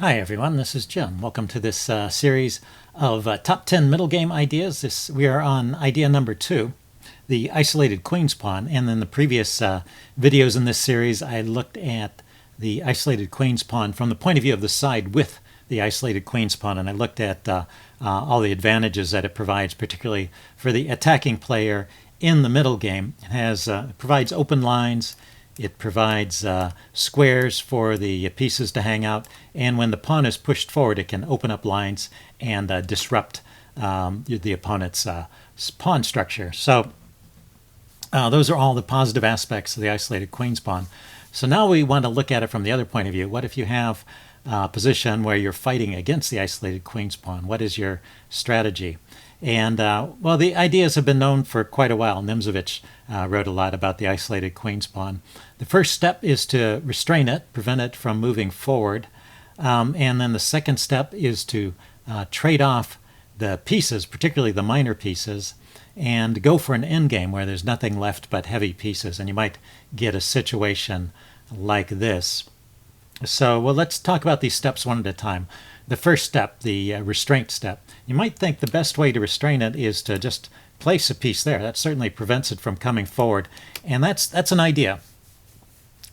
Hi everyone, this is Jim. Welcome to this series of top 10 middle game ideas. We are on idea number 2, the isolated queen's pawn. And in the previous videos in this series, I looked at the isolated queen's pawn from the point of view of the side with the isolated queen's pawn, and I looked at all the advantages that it provides, particularly for the attacking player in the middle game. It provides open lines. It provides squares for the pieces to hang out, and when the pawn is pushed forward, it can open up lines and disrupt the opponent's pawn structure. So those are all the positive aspects of the isolated queen's pawn. So now we want to look at it from the other point of view. What if you have a position where you're fighting against the isolated queen's pawn? What is your strategy? And, well, the ideas have been known for quite a while. Nimzowitsch wrote a lot about the isolated queen's pawn. The first step is to restrain it, prevent it from moving forward. And then the second step is to trade off the pieces, particularly the minor pieces, and go for an endgame where there's nothing left but heavy pieces. And you might get a situation like this. So, well, let's talk about these steps one at a time. The first step, the restraint step. You might think the best way to restrain it is to just place a piece there. That certainly prevents it from coming forward. And that's an idea.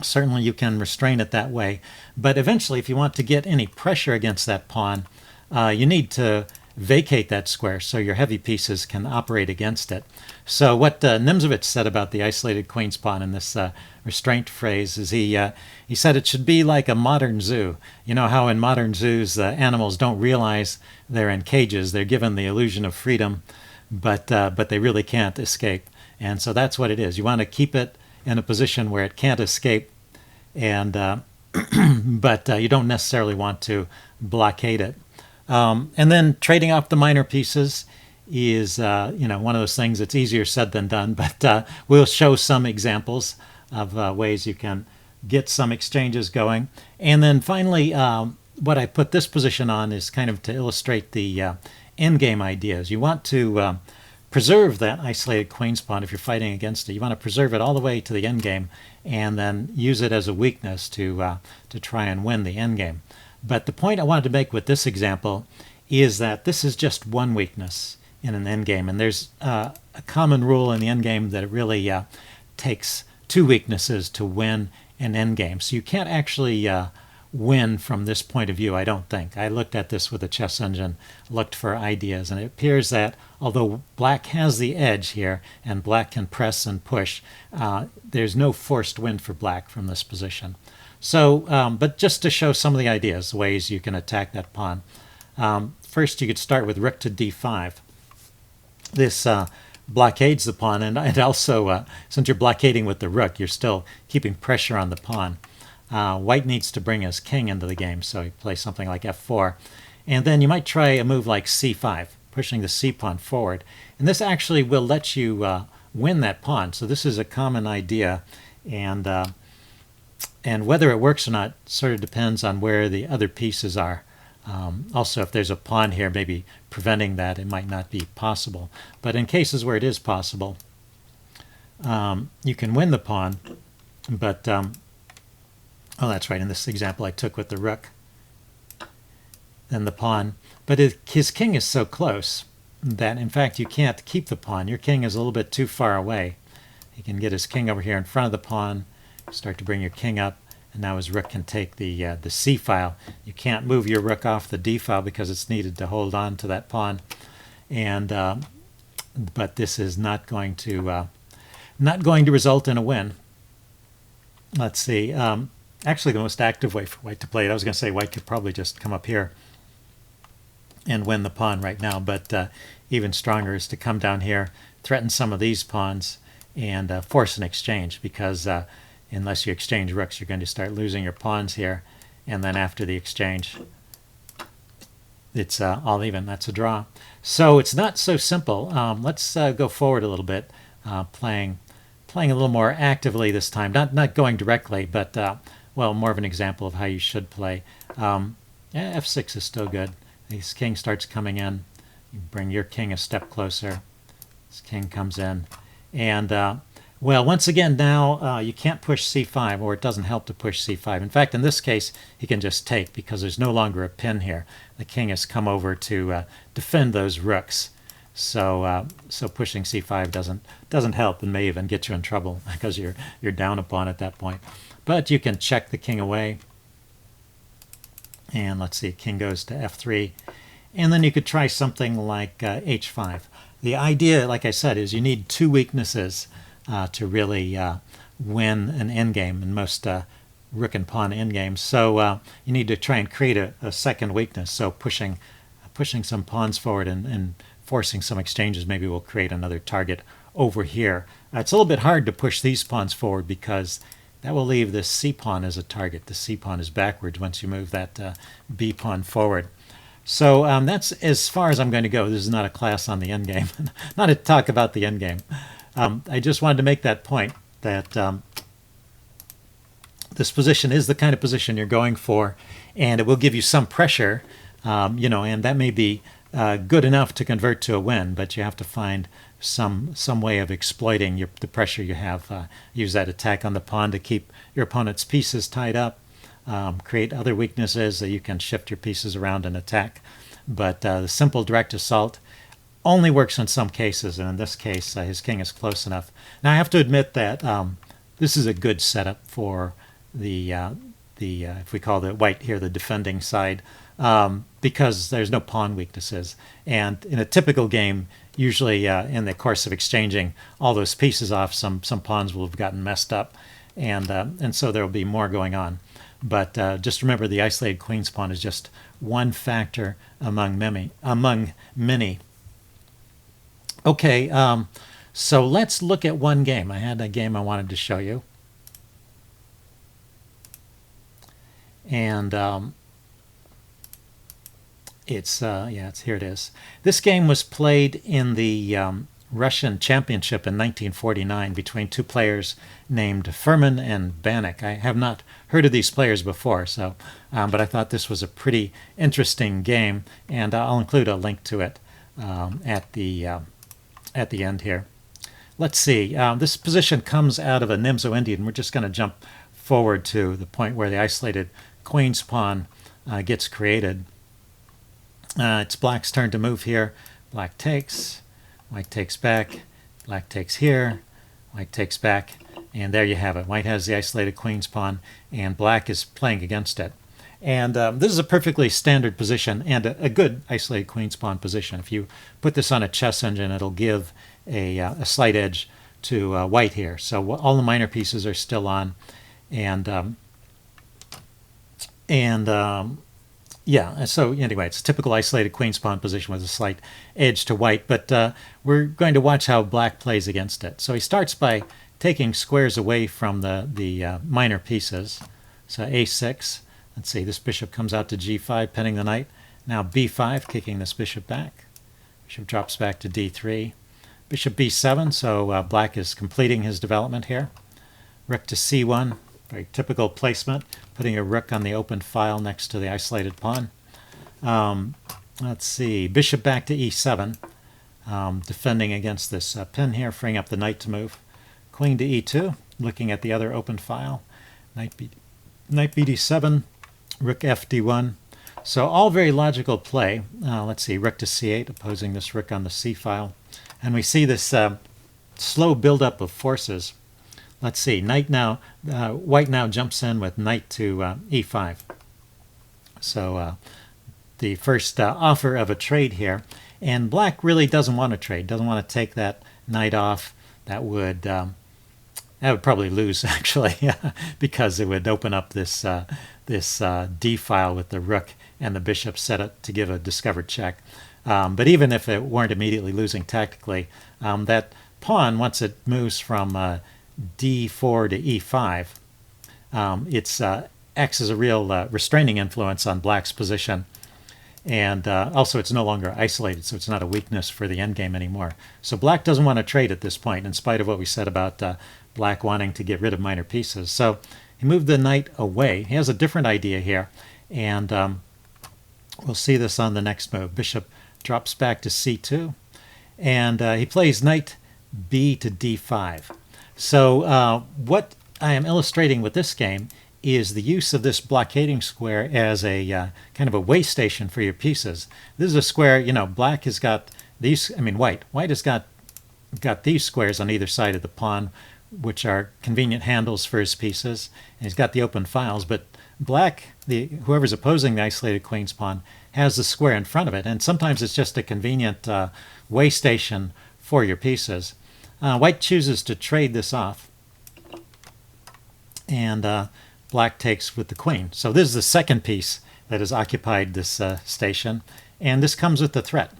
Certainly you can restrain it that way. But eventually, if you want to get any pressure against that pawn, you need to vacate that square so your heavy pieces can operate against it. So what Nimzowitsch said about the isolated queen's pawn in this restraint phrase is he said it should be like a modern zoo. You know how in modern zoos animals don't realize they're in cages. They're given the illusion of freedom, but they really can't escape. And so that's what it is. You want to keep it in a position where it can't escape, and but you don't necessarily want to blockade it. And then trading off the minor pieces is one of those things that's easier said than done, but we'll show some examples of ways you can get some exchanges going. And then finally, what I put this position on is kind of to illustrate the endgame ideas. You want to preserve that isolated queen's pawn if you're fighting against it. You want to preserve it all the way to the endgame and then use it as a weakness to try and win the endgame. But the point I wanted to make with this example is that this is just one weakness in an endgame, and there's a common rule in the endgame that it really takes two weaknesses to win an endgame. So you can't actually win from this point of view, I don't think. I looked at this with a chess engine, looked for ideas, and it appears that although black has the edge here and black can press and push, there's no forced win for black from this position. So, but just to show some of the ideas, ways you can attack that pawn. First, you could start with rook to d5. This blockades the pawn, and also, since you're blockading with the rook, you're still keeping pressure on the pawn. White needs to bring his king into the game, so you play something like f4. And then you might try a move like c5, pushing the c pawn forward. And this actually will let you win that pawn. So this is a common idea, and whether it works or not sort of depends on where the other pieces are. Also, if there's a pawn here, maybe preventing that, it might not be possible. But in cases where it is possible, you can win the pawn. But, oh, that's right, in this example I took with the rook and the pawn. But his king is so close that, in fact, you can't keep the pawn. Your king is a little bit too far away. He can get his king over here in front of the pawn, start to bring your king up, and now his rook can take the c file. You can't move your rook off the d file because it's needed to hold on to that pawn, and but this is not going to result in a win. Let's see. Actually, the most active way for white to play it, I was going to say white could probably just come up here and win the pawn right now, but even stronger is to come down here, threaten some of these pawns, and force an exchange, because unless you exchange rooks, you're going to start losing your pawns here, and then after the exchange, it's all even. That's a draw. So it's not so simple. Let's go forward a little bit, playing a little more actively this time. Not going directly, but well, more of an example of how you should play. f6 is still good. This king starts coming in. You bring your king a step closer. This king comes in, and Well, once again, now you can't push c5, or it doesn't help to push c5. In fact, in this case, he can just take because there's no longer a pin here. The king has come over to defend those rooks. So so pushing c5 doesn't help, and may even get you in trouble because you're down a pawn at that point. But you can check the king away. And let's see, king goes to f3. And then you could try something like h5. The idea, like I said, is you need two weaknesses to really win an endgame in most rook and pawn endgames. So you need to try and create a second weakness. So pushing some pawns forward and forcing some exchanges maybe will create another target over here. It's a little bit hard to push these pawns forward because that will leave this c pawn as a target. The c pawn is backwards once you move that b pawn forward. So that's as far as I'm going to go. This is not a class on the endgame, not a talk about the endgame. I just wanted to make that point that this position is the kind of position you're going for, and it will give you some pressure, and that may be good enough to convert to a win, but you have to find some way of exploiting the pressure you have. Use that attack on the pawn to keep your opponent's pieces tied up. Create other weaknesses that you can shift your pieces around and attack. But the simple direct assault only works in some cases, and in this case, his king is close enough. Now, I have to admit that this is a good setup for the if we call the white here the defending side, because there's no pawn weaknesses. And in a typical game, usually in the course of exchanging all those pieces off, some pawns will have gotten messed up, and so there will be more going on. But just remember, the isolated queen's pawn is just one factor among many. Okay, so let's look at one game. I had a game I wanted to show you. And it's here it is. This game was played in the Russian Championship in 1949 between two players named Furman and Bannock. I have not heard of these players before, so but I thought this was a pretty interesting game, and I'll include a link to it at the end here. Let's see. This position comes out of a Nimzo Indian. We're just going to jump forward to the point where the isolated queen's pawn gets created. It's black's turn to move here. Black takes. White takes back, black takes here, white takes back, and there you have it. White has the isolated queen's pawn, and black is playing against it. And this is a perfectly standard position and a good isolated queen's pawn position. If you put this on a chess engine, it'll give a slight edge to white here. So all the minor pieces are still on, yeah, so anyway, it's a typical isolated queen's pawn position with a slight edge to white, but we're going to watch how black plays against it. So he starts by taking squares away from the minor pieces. So a6, let's see, this bishop comes out to g5, pinning the knight. Now b5, kicking this bishop back. Bishop drops back to d3. Bishop b7, so black is completing his development here. Rook to c1. Very typical placement, putting a rook on the open file next to the isolated pawn. Let's see, bishop back to e7, defending against this pin here, freeing up the knight to move. Queen to e2, looking at the other open file. Knight bd7, rook fd1. So all very logical play. Let's see, rook to c8, opposing this rook on the c file. And we see this slow buildup of forces. Let's see, white now jumps in with knight to e5. So the first offer of a trade here. And black really doesn't want to trade, doesn't want to take that knight off. That would probably lose, actually, because it would open up this d file with the rook and the bishop set up to give a discovered check. But even if it weren't immediately losing tactically, that pawn, once it moves from d4 to e5, it's acts as a real restraining influence on black's position, and also it's no longer isolated, so it's not a weakness for the endgame anymore. So black doesn't want to trade at this point, in spite of what we said about black wanting to get rid of minor pieces. So he moved the knight away. He has a different idea here, and we'll see this on the next move. Bishop drops back to c2, and he plays knight b to d5. So what I am illustrating with this game is the use of this blockading square as a kind of a way station for your pieces. This is a square, black has got these, white has got these squares on either side of the pawn, which are convenient handles for his pieces. And he's got the open files, but black, whoever's opposing the isolated queen's pawn, has the square in front of it, and sometimes it's just a convenient way station for your pieces. White chooses to trade this off, and black takes with the queen. So this is the second piece that has occupied this station, and this comes with the threat.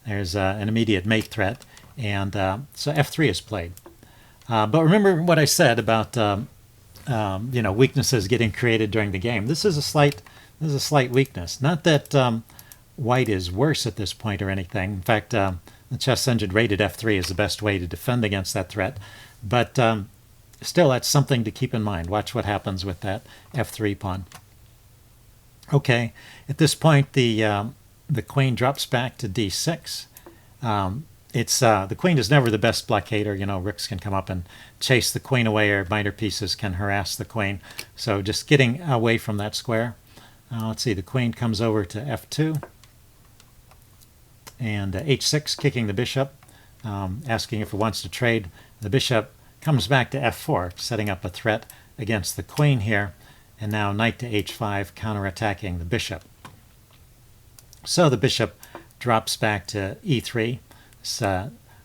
There's an immediate mate threat, and so f3 is played. But remember what I said about weaknesses getting created during the game. This is a slight weakness. Not that white is worse at this point or anything. In fact, the chess engine rated f3 as the best way to defend against that threat. But still, that's something to keep in mind. Watch what happens with that f3 pawn. Okay, at this point, the queen drops back to d6. The queen is never the best blockader. Rooks can come up and chase the queen away, or minor pieces can harass the queen. So just getting away from that square. Let's see, the queen comes over to f2, and h6, kicking the bishop, asking if it wants to trade. The bishop comes back to f4, setting up a threat against the queen here, and now knight to h5, counterattacking the bishop. So the bishop drops back to e3. This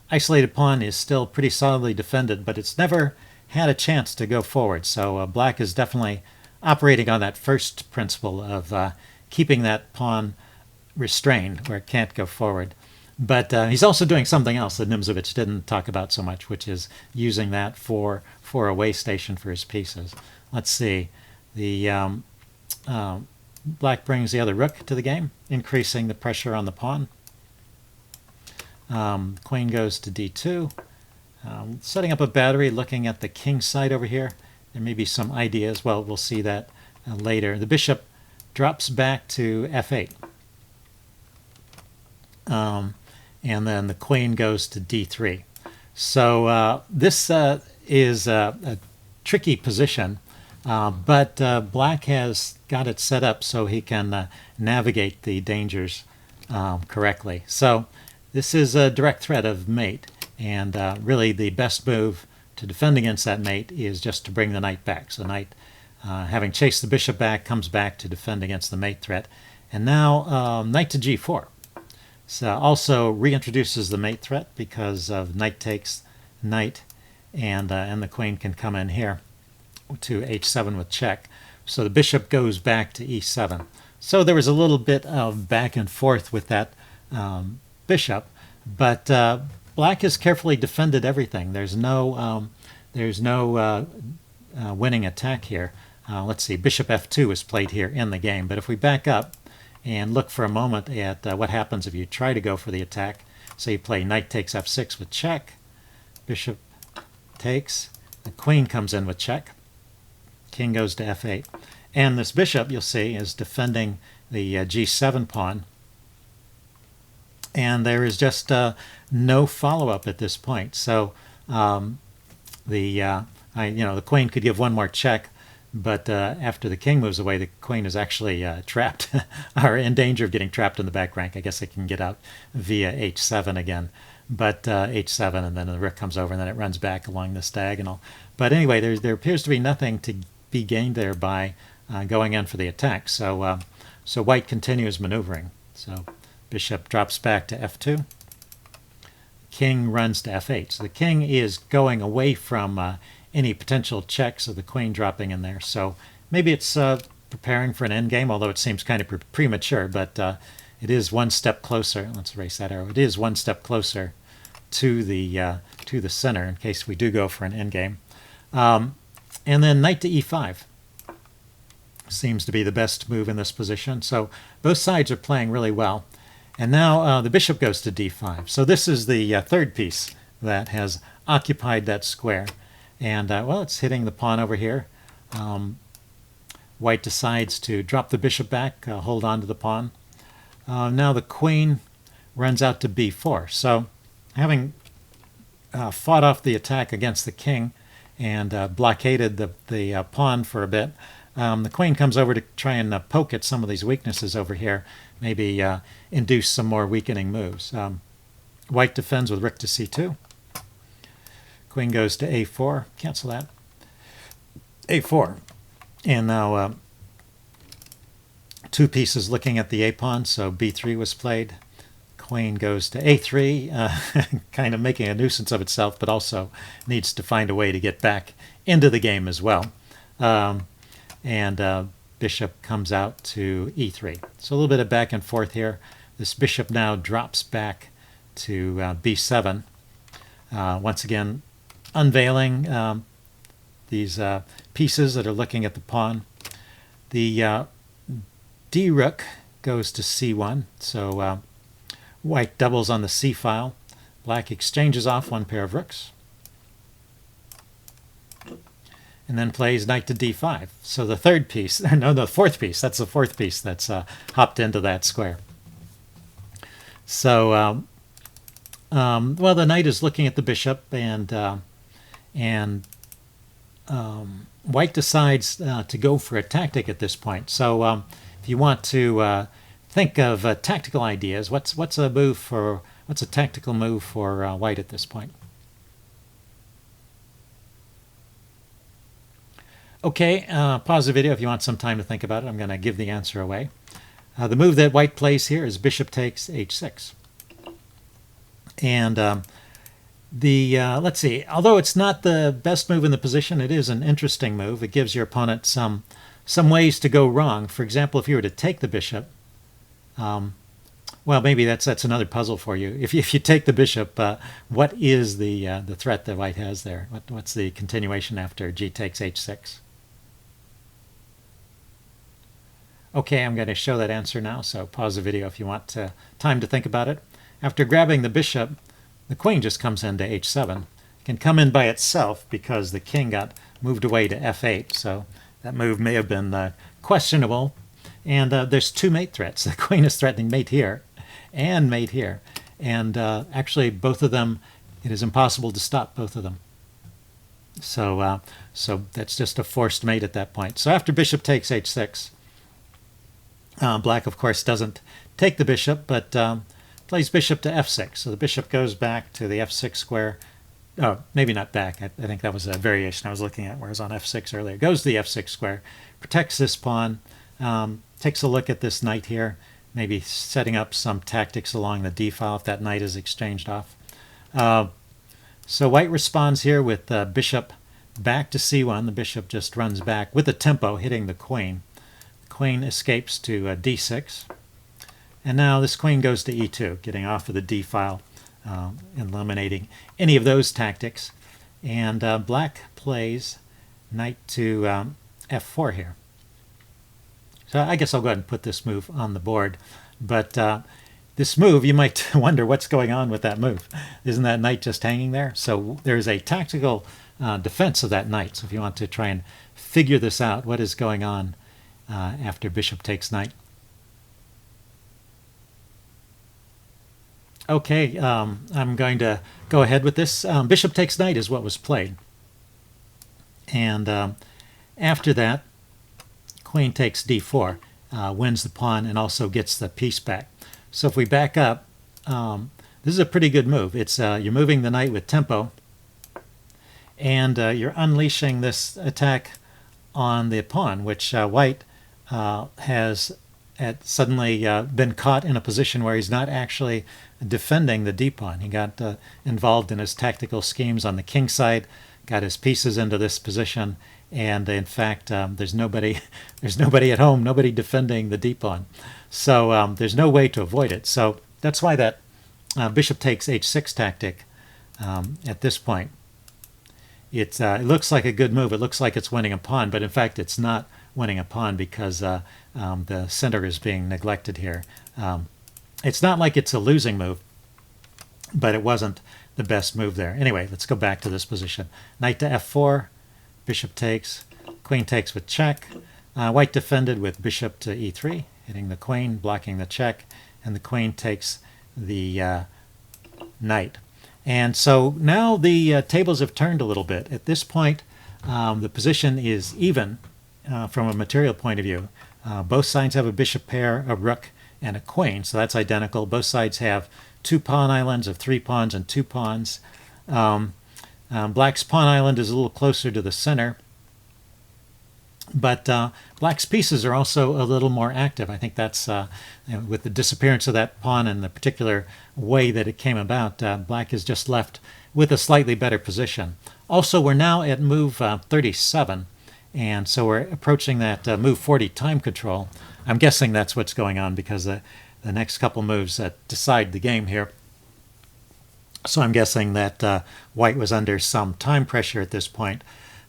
isolated pawn is still pretty solidly defended, but it's never had a chance to go forward. So black is definitely operating on that first principle of keeping that pawn restrained where it can't go forward. But he's also doing something else that Nimzowitsch didn't talk about so much, which is using that for a way station for his pieces. Let's see. The black brings the other rook to the game, increasing the pressure on the pawn. Queen goes to d2. Setting up a battery, looking at the king side over here. There may be some ideas. Well, we'll see that later. The bishop drops back to f8. And then the queen goes to d3. So this is a tricky position, but black has got it set up so he can navigate the dangers correctly. So this is a direct threat of mate, and really the best move to defend against that mate is just to bring the knight back. So knight, having chased the bishop back, comes back to defend against the mate threat. And now knight to g4. So also reintroduces the mate threat because of knight takes knight, and the queen can come in here to h7 with check. So the bishop goes back to e7. So there was a little bit of back and forth with that bishop, but black has carefully defended everything. There's no winning attack here. Let's see, bishop f2 is played here in the game, but if we back up and look for a moment at what happens if you try to go for the attack. So you play knight takes f6 with check, bishop takes, the queen comes in with check, king goes to f8. And this bishop, you'll see, is defending the g7 pawn. And there is just no follow-up at this point. So the queen could give one more check, but after the king moves away, the queen is actually trapped, or in danger of getting trapped in the back rank. I guess it can get out via h7 again, but h7, and then the rook comes over, and then it runs back along this diagonal. But anyway, there appears to be nothing to be gained there by going in for the attack. So so white continues maneuvering. So bishop drops back to f2. King runs to f8. So the king is going away from any potential checks of the queen dropping in there. So maybe it's preparing for an endgame, although it seems kind of premature, but it is one step closer. Let's erase that arrow. It is one step closer to the center in case we do go for an endgame. And then knight to e5 seems to be the best move in this position. So both sides are playing really well. And now the bishop goes to d5. So this is the third piece that has occupied that square. And, well, it's hitting the pawn over here. White decides to drop the bishop back, hold on to the pawn. Now the queen runs out to b4. So having fought off the attack against the king, and blockaded the pawn for a bit. The queen comes over to try and poke at some of these weaknesses over here, maybe induce some more weakening moves. White defends with rook to c2. Queen goes to a4, cancel that. a4. And now two pieces looking at the a-pawn, so b3 was played. Queen goes to a3, kind of making a nuisance of itself, but also needs to find a way to get back into the game as well. And bishop comes out to e3. So a little bit of back and forth here. This bishop now drops back to b7. Once again, unveiling these pieces that are looking at the pawn. The d rook goes to c1, so white doubles on the c file. Black exchanges off one pair of rooks, and then plays knight to d5. So the third piece, no, the fourth piece, that's the fourth piece that's hopped into that square. So, well, the knight is looking at the bishop, and white decides to go for a tactic at this point. So if you want to think of tactical ideas, what's a tactical move for white at this point? Okay, pause the video if you want some time to think about it. I'm going to give the answer away. The move that white plays here is bishop takes h6. And let's see, although it's not the best move in the position, it is an interesting move. It gives your opponent some ways to go wrong. For example, if you were to take the bishop, well, maybe that's another puzzle for you. If you take the bishop, what is the threat that white has there? What's the continuation after g takes h6? Okay, I'm going to show that answer now, so pause the video if you want time to think about it. After grabbing the bishop, the queen just comes into h7. It can come in by itself because the king got moved away to f8, so that move may have been questionable. And there's two mate threats. The queen is threatening mate here and mate here. And actually, both of them, it is impossible to stop both of them. So that's just a forced mate at that point. So after bishop takes h6, black, of course, doesn't take the bishop, but plays bishop to f6. So the bishop goes back to the f6 square. Oh, maybe not back. I think that was a variation I was looking at, where I was on f6 earlier. Goes to the f6 square, protects this pawn, takes a look at this knight here, maybe setting up some tactics along the d file if that knight is exchanged off. So white responds here with bishop back to c1. The bishop just runs back with a tempo, hitting the queen. The queen escapes to d6. And now this queen goes to e2, getting off of the d file, eliminating any of those tactics. And black plays knight to f4 here. So I guess I'll go ahead and put this move on the board. But this move, you might wonder what's going on with that move. Isn't that knight just hanging there? So there's a tactical defense of that knight. So if you want to try and figure this out, what is going on after bishop takes knight? Okay, I'm going to go ahead with this. Bishop takes knight is what was played. And after that, queen takes d4, wins the pawn and also gets the piece back. So if we back up, this is a pretty good move. It's you're moving the knight with tempo, and you're unleashing this attack on the pawn, which white has suddenly been caught in a position where he's not actually defending the d-pawn. He got involved in his tactical schemes on the king side, got his pieces into this position, and in fact there's nobody at home, nobody defending the d-pawn. So there's no way to avoid it. So that's why that bishop takes h6 tactic at this point. It looks like a good move. It looks like it's winning a pawn, but in fact it's not winning a pawn because the center is being neglected here. It's not like it's a losing move, but it wasn't the best move there. Anyway, let's go back to this position. Knight to f4, bishop takes, queen takes with check. White defended with bishop to e3, hitting the queen, blocking the check, and the queen takes the knight. And so now the tables have turned a little bit. At this point, the position is even from a material point of view. Both sides have a bishop pair, a rook, and a queen, so that's identical. Both sides have 2 pawn islands of 3 pawns and 2 pawns. Black's pawn island is a little closer to the center, but Black's pieces are also a little more active. I think that's with the disappearance of that pawn and the particular way that it came about, Black is just left with a slightly better position. Also, we're now at move 37, and so we're approaching that move 40 time control. I'm guessing that's what's going on because the next couple moves decide the game here. So I'm guessing that White was under some time pressure at this point.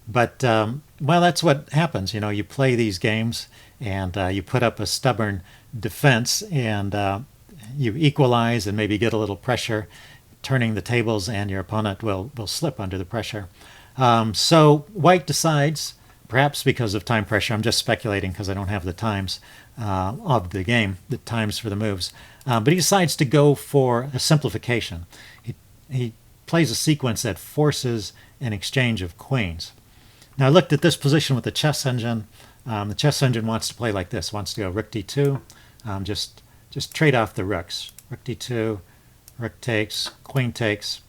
But, well, that's what happens. You know, you play these games and you put up a stubborn defense and you equalize and maybe get a little pressure, turning the tables, and your opponent will slip under the pressure. So White decides, perhaps because of time pressure, I'm just speculating because I don't have the times of the game, the times for the moves, but he decides to go for a simplification. He plays a sequence that forces an exchange of queens. Now I looked at this position with the chess engine. The chess engine wants to play like this, wants to go rook d2, just trade off the rooks. Rook d2, rook takes, queen takes,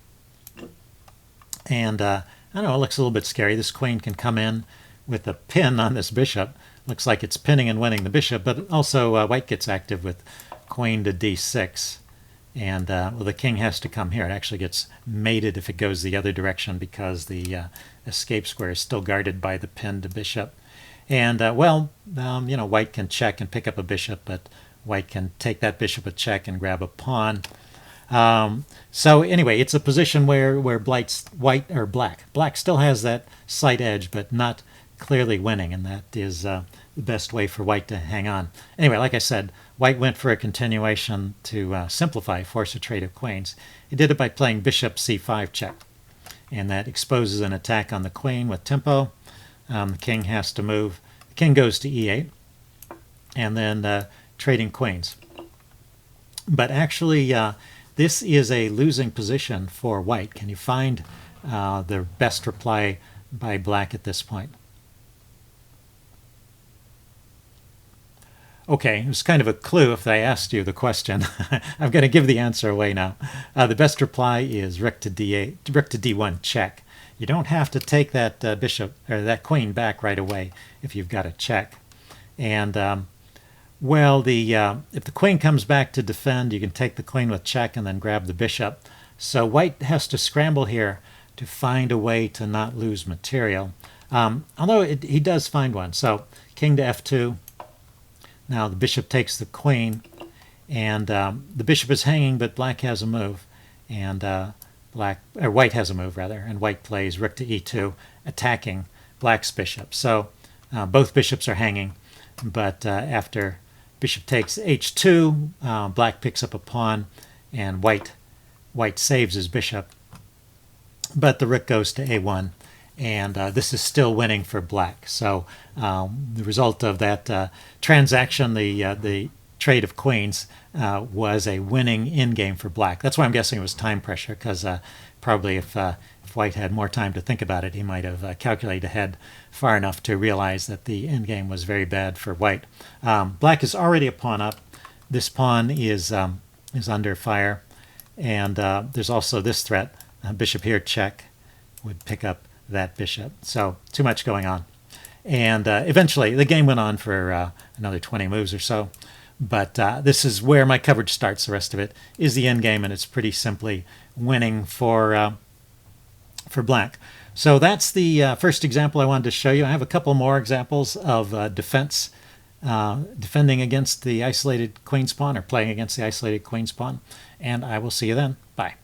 and I don't know, it looks a little bit scary. This queen can come in with a pin on this bishop. Looks like it's pinning and winning the bishop, but also White gets active with queen to d6. And well, the king has to come here. It actually gets mated if it goes the other direction because the escape square is still guarded by the pinned bishop. And well, you know, White can check and pick up a bishop, but White can take that bishop a check and grab a pawn. So anyway, it's a position where Black still has that slight edge, but not clearly winning, and that is the best way for White to hang on. Anyway, like I said, White went for a continuation to simplify, force a trade of queens. He did it by playing bishop c5 check, and that exposes an attack on the queen with tempo. The king has to move. The king goes to e8, and then trading queens. But actually, this is a losing position for White. Can you find the best reply by Black at this point? Okay, it was kind of a clue if I asked you the question. I'm going to give the answer away now. The best reply is rook to d8, rook to d1 check. You don't have to take that bishop or that queen back right away if you've got a check. And well, if the queen comes back to defend, you can take the queen with check and then grab the bishop. So White has to scramble here to find a way to not lose material. Although he does find one. So king to f2. Now the bishop takes the queen, and the bishop is hanging, but Black has a move, and White has a move rather, and White plays rook to e2, attacking Black's bishop. So both bishops are hanging, but after bishop takes h2, Black picks up a pawn, and White saves his bishop, but the rook goes to a1. And this is still winning for Black. So the result of that transaction, the trade of queens, was a winning in-game for Black. That's why I'm guessing it was time pressure, because probably if White had more time to think about it, he might have calculated ahead far enough to realize that the endgame was very bad for White. Black is already a pawn up. This pawn is under fire. And there's also this threat. Bishop here check would pick up that bishop. So too much going on. And eventually the game went on for another 20 moves or so. But this is where my coverage starts. The rest of it is the end game, and it's pretty simply winning for Black. So that's the first example I wanted to show you. I have a couple more examples of defending against the isolated queen's pawn, or playing against the isolated queen's pawn. And I will see you then. Bye.